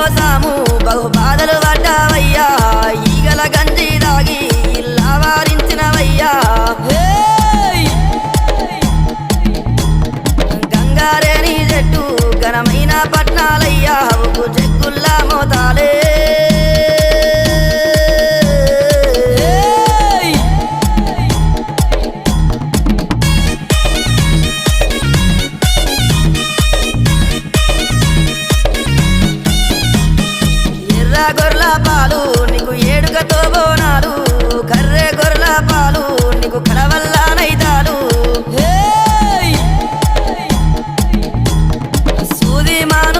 కోసాము బహు బాధలు పడ్డావయ్యా ఈగల గంజి దాగి ఇల్లా వారించినవయ్యా గంగారేని చెట్టు ఘనమైన పట్నాలయ్యా ఉప్పు చెక్కుల్లా మోతాలే గొర్రెల పాలు నీకు ఏడుగతో బోనాలు కర్రె గొర్రెల పాలు నీకు కడవల్ల